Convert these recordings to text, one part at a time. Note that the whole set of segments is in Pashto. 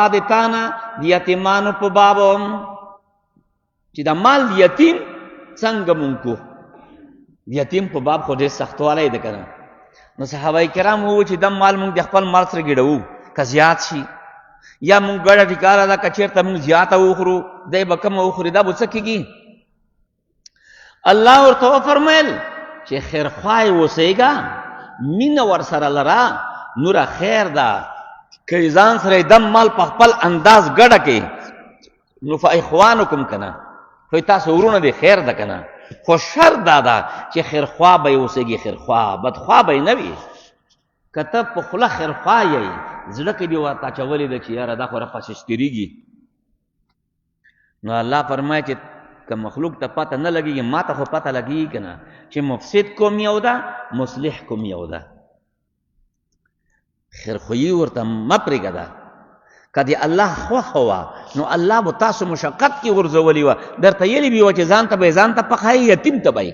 دتانا د یتیمانو په بابو چې د مال یتیم څنګه مونږ کو یتیم په باب خو ډېر سختوالی ده کنه. نو صحابه کرام وو چې د مال مونږ د خپل مال سره ګډوو که زیات شي یا مونږ ګډه ټیکاره ده که چېرته مونږ زیاته وخورو دی به کمه وخوري دا به څه کېږي؟ الله ورته وفرمیل چې خیرخواه اوسېږه، مینه ورسره لره، نوره خیر ده. که ځان سره دم مال په خپل انداز ګډه کې نو فاخوانکم کنه خو تاسو ورونه دی خیر ده کنه، خو شر دا ده چې خیرخوا به یې اوسېږي، خیرخوا بدخوا به یې نه وي. که ته په خوله خیرخوا یې زړه کې دې ورته اچولې ده چې یاره دا خو راپسې شتېرېږي، نو الله فرمایي چې که مخلوق ته پته نه لګېږي ما ته خو پته لګېږي که نه چې مفسد کوم یو ده مصلح کوم یو ده. خیرخویي ورته مه پرېږده. که د الله خوښه وه نو الله به تاسو مشقت کې غورځولې وه، درته یلې به وه چې ځان ته به یې ځان ته پخایي، یتیم ته به یې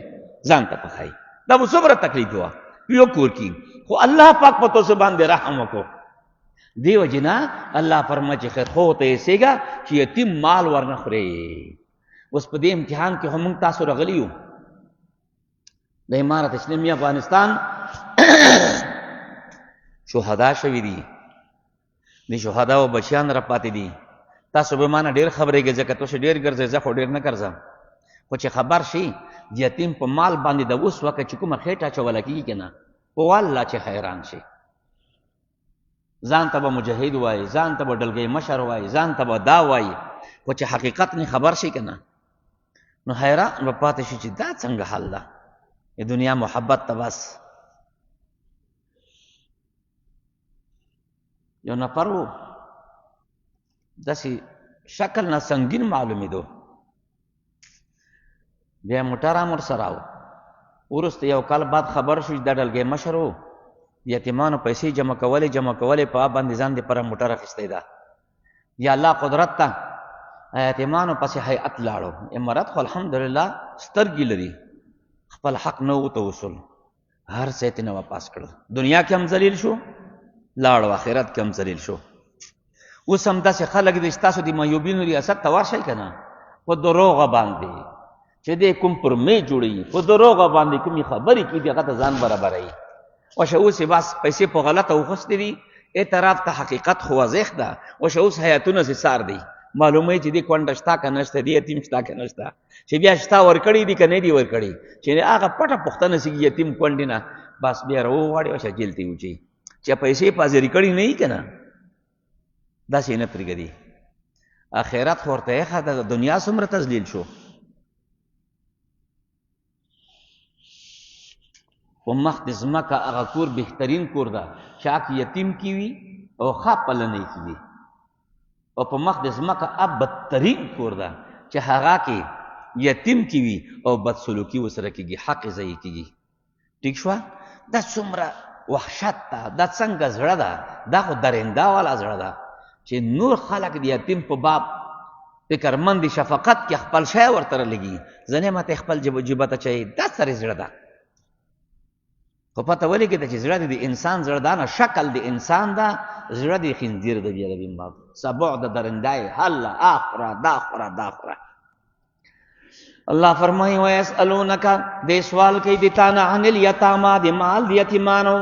ځان ته پخایي. دا به څومره تکلیف وه یو کور کې، خو الله پاک په تاسو باندې رحم وکړو. دې وجې نه الله فرمایي چې خیرخواو ته یې سېږه چې یتیم مال ورنه خورې. اوس په دې امتحان کې خو موږ تاسو راغلي یو د امارت اسلامي افغانستان شهدا شوي دي، د شهداو بچیان را پاتې دي. تاسو به مانه ډېر خبرېږئ ځکه تاسو ډېر ګرځئ، زه خو ډېر نه ګرځم، خو چې خبر شي د یتیم په مال باندې د اوس وخت چې کومه خېټه اچوله کېږي که نه په والله چې حیران شي. ځان ته به مجاهد وایي، ځان ته به ډلګۍ مشر وایي، ځان ته به دا وایي، خو چې حقیقت نه خبر شي که نه نو حیران به پاتې شي چې دا څنګه حل ده. د دنیا محبت ته بس یو نفر و داسې شکل نه سنګین معلومېدو، بیا یې موټر هم ورسره و. وروسته یو کال بعد خبر شو چې دا ډلګۍ مشر و، یتیمانو پیسې جمع کولې په باندې ځان دپاره موټر اخیستی ده. یا الله قدرت ته یتیمانو پسې هیئت لاړو. امارت خو الحمدلله سترګې لري، خپل حق نه ورته وصول، هر څه یې ترېنه واپس کړل. دنیا کې هم ذلیل شو، لاړو آخرت کې هم ذلیل شو. اوس هم داسې خلک دي چې تاسو د معیوبینو ریاست ته ورشئ که نه په دروغه باندې چې دی کوم پرمې جوړوي، په دروغه باندې کومې خبرې کېږي هغه ته ځان برابروي. وشه اوس یې بس پیسې په غلطه وخوستې دي، اعتراف ته حقیقت خو واضح ده. وشه اوس حیاتونه سې سار دی، معلوموي چې دې کونډه شته که نشته، دې یتیم شته که نشته، چې بیا شته ورکړي دي که نه دي ورکړي، چې هغه پټه پوښتنه سي یتیم کونډې نه بس بیا راوغواړي وشه جیل ته یې وچوي چې پیسې په حاضري کړي نه وي که نه داسې نه پرېږدي. آخرت خو ورته یخه ده، دنیا څومره تذلیل شو. په مخ د ځمکه هغه کور بهترین کور ده چې هغه یتیم کې وي او ښه پلنی کې وي، او په مخ د ځمکه هغه بدترین کور ده چې هغه کې یتیم کې وي او بدسلوکي ورسره کېږي، حق یې ضایع کېږي. ټیک شوه؟ دا څومره وحشت ده، دا څنګه زړه ده، دا خو درنده والا زړه ده چې نور خلک د یتیم په باب فکرمند دي، شفقت کې خپل شی ورته لګي، ځنې ماته خپل جبه ته چوي، دا سړی زړه ده. خو پته ولګېده چې زړه د انسان زړه ده نه، شکل د انسان ده، زړه د خنزیر ده. بیا ربین باب سبع د درندای هله آخره دا خوره دا خوره. الله فرمایي ویسألونک دې سوال کوي د تا نه عن الیتاما د مال د یتیمانو،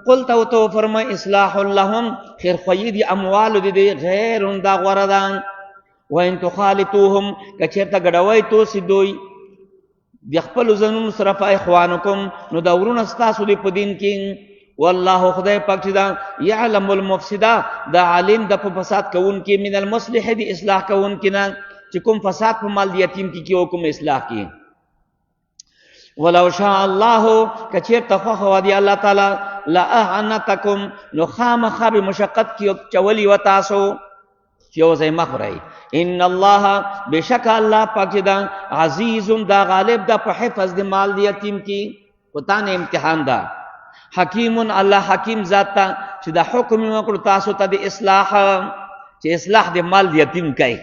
قل ته فرمایي اصلاح لهم خیرخویي د اموالو د غیر دا غوره ده. وان تخالطوهم که چېرته ګډوئ توسې دوی د خپلو زنونو سره فاخوانکم نو دا ورونه ستاسو دی په دین کې. والله خدای پاک چې دا یعلم المفسده دا عالم د په فساد کوونکي من المصلح د اصلاح کوونکي نه، چې کوم فساد په مال د یتیم کې او کوم اصلاح کې. ولو شاء الله که چېرته خوښه وه د الله تعالی لاعنتکم نو خامخا به مشقت کې چولي و تاسو چې یو ځای مه خورئ. ان الله بشک الله پاک چې دا عزیز دا غالب دا په حفظ د مال د یتیم کې، په تا نه امتحان ده. حکیم الله حکیم ذات ته چې دا حکم یې وکړو تاسو ته د اصلاح، چې اصلاح د مال د یتیم کوي.